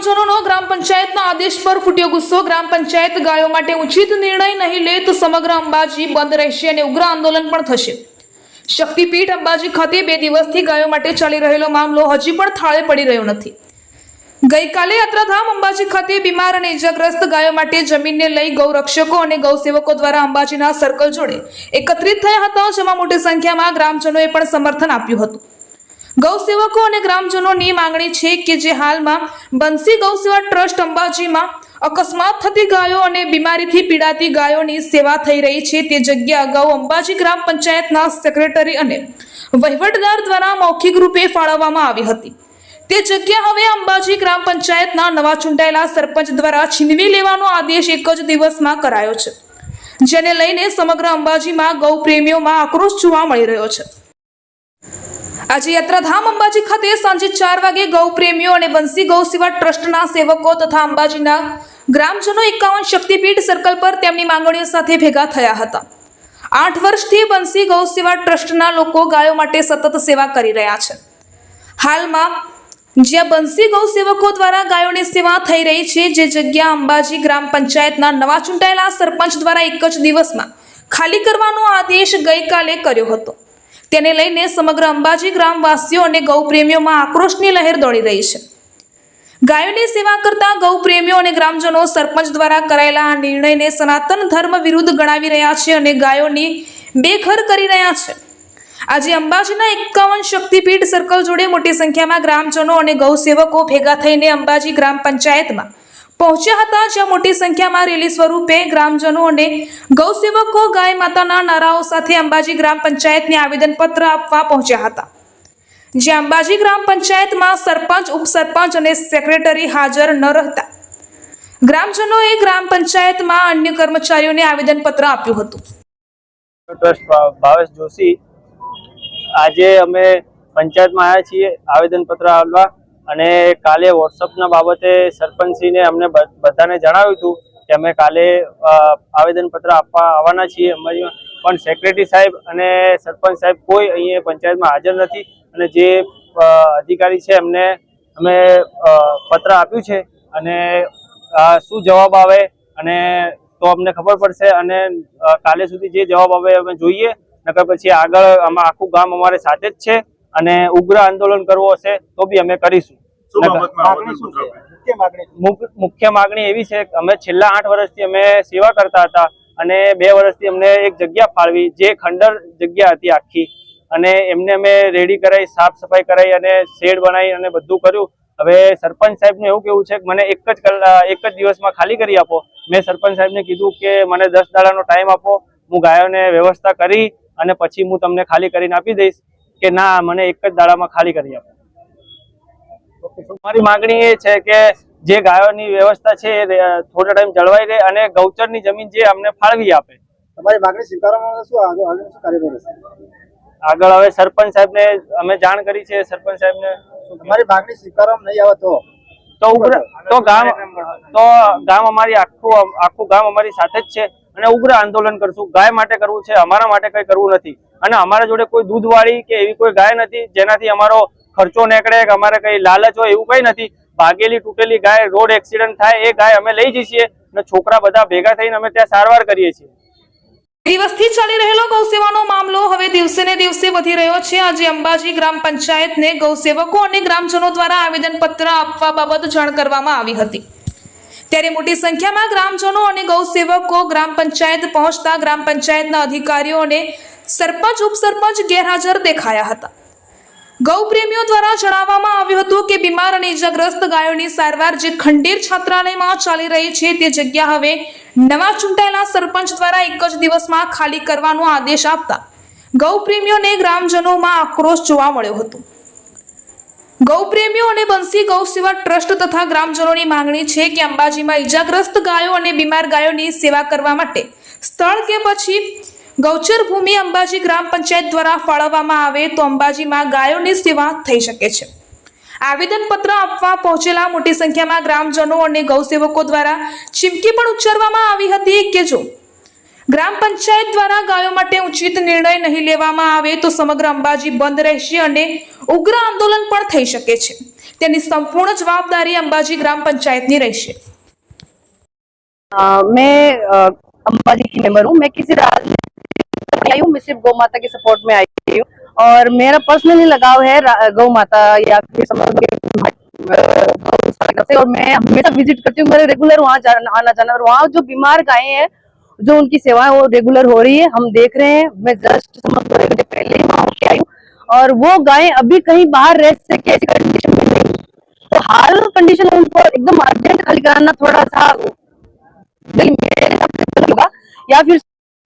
ગ્રામજનોનો ગ્રામ પંચાયતના આદેશ પર ફૂટ્યો ગુસ્સો। ગ્રામ પંચાયત ગાયો માટે ઉચિત નિર્ણય નહીં લે તો સમગ્ર અંબાજી બંધ રહેશે અને ઉગ્ર આંદોલન પણ થશે। શક્તિપીઠ અંબાજી ખાતે 2 દિવસથી ગાયો માટે ચાલી રહેલો મામલો હજી પણ થાળે પડી રહ્યો નથી। ગઈકાલે યાત્રાધામ અંબાજી ખાતે બીમાર અને ઇજાગ્રસ્ત ગાયો માટે જમીનને લઈ ગૌરક્ષકો અને ગૌસેવકો દ્વારા અંબાજીના સર્કલ જોડે એકત્રિત થયા હતા, જેમાં મોટી સંખ્યામાં ગ્રામજનોએ પણ સમર્થન આપ્યું હતું। ગૌસેવકો અને ગ્રામજનોની માંગણી છે કે જે હાલમાં બંસી ગૌસેવા ટ્રસ્ટ અંબાજીમાં અકસ્માત થતી ગાયો અને બીમારીથી પીડાતી ગાયોની સેવા થઈ રહી છે તે જગ્યા અગાઉ અંબાજી ગ્રામ પંચાયતના સેક્રેટરી અને વહીવટદાર દ્વારા મૌખિક રૂપે ફાળવવામાં આવી હતી। તે જગ્યા હવે અંબાજી ગ્રામ પંચાયતના નવા ચૂંટાયેલા સરપંચ દ્વારા છીનવી લેવાનો આદેશ એક જ દિવસમાં કરાયો છે, જેને લઈને સમગ્ર અંબાજીમાં ગૌ પ્રેમીઓમાં આક્રોશ જોવા મળી રહ્યો છે। આજે યાત્રાધામ અંબાજી ખાતે સાંજે 4 વાગે ગૌ પ્રેમીઓ અને બંસી ગૌ સેવા ટ્રસ્ટના સેવકો તથા અંબાજીના ગ્રામજનો 51 શક્તિપીઠ સર્કલ પર તેમની માંગણીઓ સાથે ભેગા થયા હતા। 8 વર્ષથી બંસી ગૌ સેવા ટ્રસ્ટના લોકો ગાયો માટે સતત સેવા કરી રહ્યા છે। હાલમાં જ્યાં બંસી ગૌ સેવકો દ્વારા ગાયોની સેવા થઈ રહી છે, જે જગ્યા અંબાજી ગ્રામ પંચાયતના નવા ચૂંટાયેલા સરપંચ દ્વારા એક જ દિવસમાં ખાલી કરવાનો આદેશ ગઈકાલે કર્યો હતો, તેને લઈને સમગ્ર અંબાજી ગ્રામવાસીઓ અને ગૌપ્રેમીઓમાં આક્રોશની લહેર દોડી રહી છે। ગાયોની સેવા કરતા ગૌપ્રેમીઓ અને ગ્રામજનો સરપંચ દ્વારા કરાયેલા આ નિર્ણયને સનાતન ધર્મ વિરુદ્ધ ગણાવી રહ્યા છે અને ગાયોની બેઘર કરી રહ્યા છે। આજે અંબાજીના 51 શક્તિપીઠ સર્કલ જોડે મોટી સંખ્યામાં ગ્રામજનો અને ગૌસેવકો ભેગા થઈને અંબાજી ગ્રામ પંચાયતમાં પહોંચ્યા હતા, જ્યાં મોટી સંખ્યામાં રેલી સ્વરૂપે ગ્રામજનો અને ગૌસેવકો ગાય માતાના નારાઓ સાથે અંબાજી ગ્રામ પંચાયતને આવેદનપત્ર આપવા પહોંચ્યા હતા, જ્યાં અંબાજી ગ્રામ પંચાયતમાં સરપંચ, ઉપસરપંચ અને સેક્રેટરી હાજર ન રહેતા ગ્રામજનોએ ગ્રામ પંચાયતમાં અન્ય કર્મચારીઓને આવેદનપત્ર આપ્યું હતું। ટ્રસ્ટ ભાવેશ જોશી, આજે અમે પંચાયતમાં આવ્યા છીએ આવેદનપત્ર આપવા, અને કાલે વોટ્સઅપના બાબતે સરપંચશ્રીને અમને બધાને જણાવ્યું હતું કે અમે કાલે આવેદનપત્ર આપવા આવવાના છીએ અંબાજીમાં, પણ સેક્રેટરી સાહેબ અને સરપંચ સાહેબ કોઈ અહીંયા પંચાયતમાં હાજર નથી, અને જે અધિકારી છે એમને અમે પત્ર આપ્યું છે, અને શું જવાબ આવે અને તો અમને ખબર પડશે, અને કાલે સુધી જે જવાબ આવે અમે જોઈએ, નકર પછી આગળ આમાં આખું ગામ અમારે સાથે જ છે અને ઉગ્ર આંદોલન કરવું હશે તો બી અમે કરીશું। મુખ્ય માગણી એવી છે કે અમે છેલ્લા 8 વર્ષથી અમે સેવા કરતા હતા, અને 2 વર્ષથી અમને એક જગ્યા ફાળવી, જે ખંડર જગ્યા હતી આખી, અને એમને અમે રેડી કરાવી, સાફ સફાઈ કરાવી અને શેડ બનાવી અને બધું કર્યું। હવે સરપંચ સાહેબનું એવું કેવું છે કે મને એક જ દિવસમાં ખાલી કરી આપો। મેં સરપંચ સાહેબને કીધું કે મને 10 દાડાનો ટાઈમ આપો, હું ગાયોને વ્યવસ્થા કરી અને પછી હું તમને ખાલી કરીને આપી દઈશ, કે ના, મને એક જ દાડામાં ખાલી કરી આપો। અમારી માગણી એ છે કે જે ગાયોની વ્યવસ્થા છે એ થોડો ટાઈમ જળવાઈ રહે અને ગૌચરની જમીન જે અમને ફાળવી આપે। તમારી માગણી સ્વીકારવામાં શું કાર્યવાહી રહેશે? આગળ હવે સરપંચ સાહેબને અમે જાણ કરી છે। સરપંચ સાહેબને તમારી માગણી સ્વીકારવામાં નહીં આવે તો ગામ અમારી આખું ગામ અમારી સાથે જ છે અને ઉગ્ર આંદોલન કરશું। ગાય માટે કરવું છે, અમારા માટે કઈ કરવું નથી, અને અમારા જોડે કોઈ દૂધવાળી કે એવી કોઈ ગાય નથી જેનાથી અમારો ખર્ચો નીકળે કે અમારે કઈ લાલચ હોય, એવું કઈ નથી। ભાગેલી તૂટેલી ગાય, રોડ એક્સિડન્ટ થાય એ ગાય અમે લઈ જઈએ છીએ અને છોકરા બધા ભેગા થઈને અમે ત્યાં સારવાર કરીએ છીએ। દિવસથી ચાલી રહેલો ગૌસેવાનો મામલો હવે દિવસે ને દિવસે વધી રહ્યો છે। આજે અંબાજી ગ્રામ પંચાયતને ગૌસેવકો અને ગ્રામજનો દ્વારા આવેદનપત્ર આપવા બાબત જાણ કરવામાં આવી હતી, ત્યારે મોટી સંખ્યામાં ગ્રામજનો અને ગૌસેવકો ગ્રામ પંચાયત પહોંચતા ગ્રામ પંચાયતના અધિકારીઓ અને સરપંચ, ઉપસરપંચ ગેરહાજર દેખાયા હતા। ગૌપ્રેમીઓ દ્વારા જણાવવામાં આવ્યું હતું કે બીમાર અને ઇજાગ્રસ્ત ગાયોની સારવાર જે ખંડેર છાત્રાલયમાં ચાલી રહી છે તે જગ્યા હવે નવા ચૂંટાયેલા સરપંચ દ્વારા એક જ દિવસમાં ખાલી કરવાનો આદેશ આપતા ગૌપ્રેમીઓ અને ગ્રામજનોમાં આક્રોશ જોવા મળ્યો હતો। ગૌપ્રેમીઓ અને બંસી ગૌ સેવા ટ્રસ્ટ તથા ગ્રામજનોની માંગણી છે કે અંબાજીમાં ઇજાગ્રસ્ત ગાયો અને બીમાર ગાયોની સેવા કરવા માટે સ્થળ કે પછી ગૌચર ભૂમિ અંબાજી ગ્રામ પંચાયત દ્વારા ફાળવવામાં આવે તો અંબાજીમાં ગાયોની સેવા થઈ શકે છે। આવેદનપત્ર આપવા પહોંચેલા મોટી સંખ્યામાં ગ્રામજનો અને ગૌસેવકો દ્વારા ચીમકી પણ ઉચ્ચારવામાં આવી હતી કે જો ગ્રામ પંચાયત દ્વારા ગાયો માટે ઉચિત નિર્ણય નહીં લેવામાં આવે તો સમગ્ર અંબાજી બંધ રહેશે અને ઉગ્ર આંદોલન પણ થઈ શકે છે। તેની સંપૂર્ણ જવાબદારી અંબાજી ગ્રામ પંચાયતની રહેશે। मैं अंबाजी की मेंबर हूँ। मैं किसी राजनीति आई हूँ, मैं सिर्फ गौ माता के सपोर्ट में आई हूँ और मेरा पर्सनली लगाव है गौ माता या फिर से, और मैं हमेशा विजिट करती हूँ। मेरे रेगुलर वहाँ आना जाना, और वहाँ जो बीमार गायें हैं जो उनकी सेवाएं वो रेगुलर हो रही है, हम देख रहे हैं। मैं जस्ट पहले ही वहाँ आई हूँ और वो गायें अभी कहीं बाहर रह सके ऐसी कंडीशन में नहीं, तो हाल कंडीशन उनको एकदम अर्जेंट खाली कराना थोड़ा सा मेरे होगा, या फिर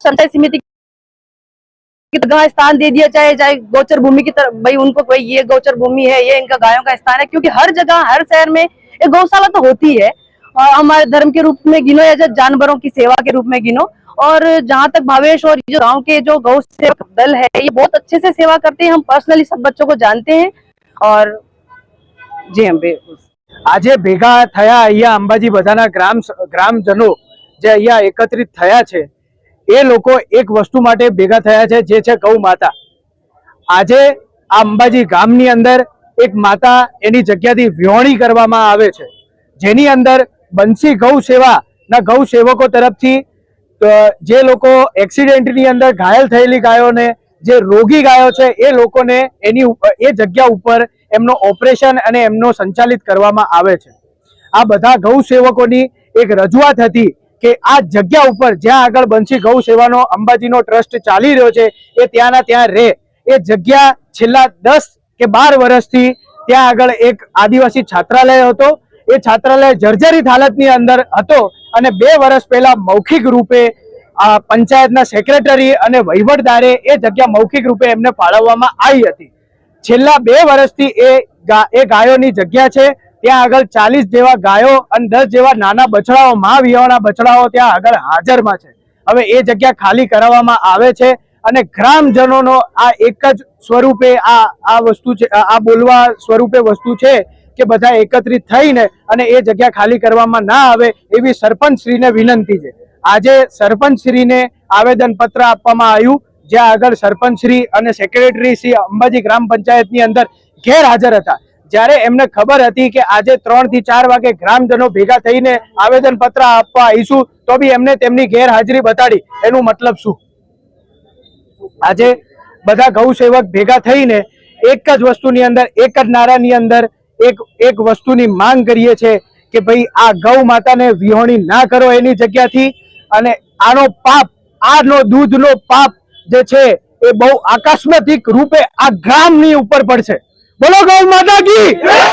पंचायत समिति की जगह स्थान दे दिया जाए, चाहे गोचर भूमि की तरफ, भाई उनको कोई ये गोचर भूमि है, ये इनका गायों का स्थान है, क्योंकि हर जगह हर शहर में एक गौशाला तो होती है। और हमारे धर्म के रूप में गिनो या जानवरों की सेवा के रूप में गिनो। और जहाँ तक भावेश और जो गाँव के जो गौ सेवक दल है, ये बहुत अच्छे से सेवा करते हैं। हम पर्सनली सब बच्चों को जानते हैं। और जी हम આજે ભેગા થયા અહીંયા અંબાજી બધાના ગ્રામજનો જે અહીંયા એકત્રિત થયા છે, એ લોકો એક વસ્તુ માટે ભેગા થયા છે, જે છે ગૌ માતા। આજે આ અંબાજી ગામની અંદર એક માતા એની જગ્યાથી વિહોણી કરવામાં આવે છે, જેની અંદર બંસી ગૌ સેવાના ગૌ સેવકો તરફથી જે લોકો એક્સિડન્ટની અંદર ઘાયલ થયેલી ગાયોને, જે રોગી ગાયો છે, એ લોકોને એની એ જગ્યા ઉપર એમનો ઓપરેશન અને એમનો સંચાલિત કરવામાં આવે છે। આ બધા ગૌ સેવકોની એક રજૂઆત હતી કે આ જગ્યા ઉપર જ્યાં આગળ બંસી ગૌ સેવાનો અંબાજીનો ટ્રસ્ટ ચાલી રહ્યો છે, એ ત્યાંના ત્યાં રહે। એ જગ્યા છેલ્લા 10 કે 12 વર્ષથી ત્યાં આગળ એક આદિવાસી છાત્રાલય હતો, એ છાત્રાલય જર્જરિત હાલતની અંદર હતો અને 2 વર્ષ પહેલા મૌખિક રૂપે પંચાયતના સેક્રેટરી અને વહીવટદારે એ જગ્યા મૌખિક રૂપે એમને ફાળવવામાં આવી હતી। છેલ્લા 2 વર્ષથી એ ગાયોની જગ્યા છે, ત્યાં આગળ 40 જેવા ગાયો અને 10 જેવા નાના બછડાઓ, મા વિહોણા બછડાઓ ત્યાં આગળ હાજરમાં છે। હવે એ જગ્યા ખાલી કરાવવામાં આવે છે અને ગ્રામજનોનો આ એક જ સ્વરૂપે આ વસ્તુ છે, આ બોલવા સ્વરૂપે વસ્તુ છે કે બધા એકત્રિત થઈને અને એ જગ્યા ખાલી કરવામાં ના આવે એવી સરપંચશ્રીને વિનંતી છે। આજે સરપંચશ્રીને આવેદનપત્ર આપવામાં આવ્યું, જ્યાં આગળ સરપંચશ્રી અને સેક્રેટરી શ્રી અંબાજી ગ્રામ પંચાયતની અંદર ગેરહાજર હતા। જ્યારે એમને ખબર હતી કે આજે 3 થી 4 વાગે ગ્રામજનો ભેગા થઈને આવેદનપત્ર આપવા આવીશું, તો બી એમને તેમની ગેરહાજરી બતાડી। એનું મતલબ શું? આજે બધા ગૌ સેવક ભેગા થઈને એક જ વસ્તુની અંદર, એક જ નારાની અંદર એક વસ્તુની માંગ કરીએ છે કે ભાઈ આ ગૌ માતાને વિહોણી ના કરો એની જગ્યાથી, અને આનો પાપ, આનો દૂધનો પાપ જે છે એ બહુ આકસ્મિક રૂપે આ ગામની ઉપર પડશે। બોલો ગૌ માતા કી।